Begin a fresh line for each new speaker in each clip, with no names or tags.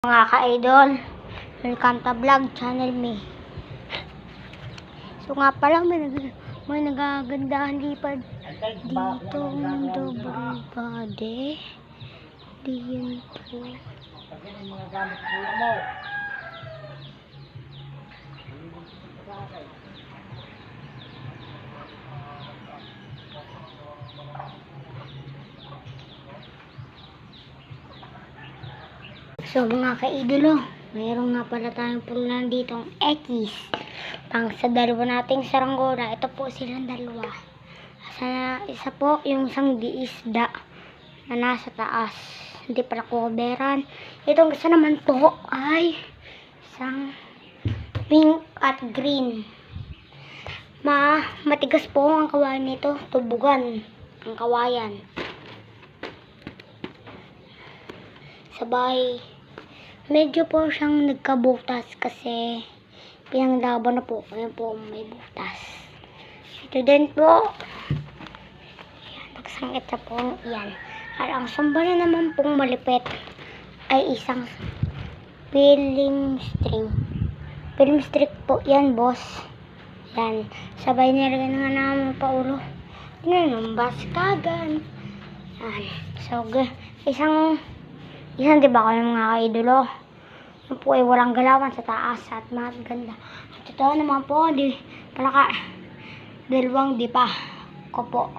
Mga ka-idol, welcome to vlog channel me. So nga pala, may nagagandahan lipad dito ng double body. Di yun po. So mga ka-idolo, mayroon nga pala tayong punan ditong X pang sa dalawa nating saranggola. Ito po silang dalawa. Isa po yung isang diisda na nasa taas, hindi pala coveran. Itong isa naman po ay isang pink at green. Matigas po ang kawayan nito, tubugan ang kawayan. Sabay medyo po siyang nagkabutas kasi pinanglaban na po. Ayan po, may butas. Ito din po. Ayan, nagsangit na po. Yan. At ang samba na naman pong malipit ay isang film string. Film string po yan, boss. Yan. Sabay nilagay na nga namin pa ulo. Tingnan, baskagan. Yan. So, isang diba kayo mga kaidolo? Yan po ay walang galawan sa taas at maganda. At ito naman po, dalawang dipa ko po.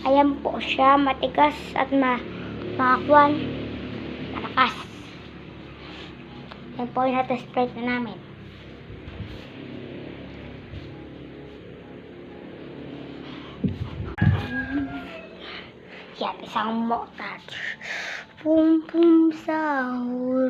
Ayan po siya, matigas at makakuan, malakas. Yan po yung natesprate na namin. Yan, isang motat. Pum pum sahur.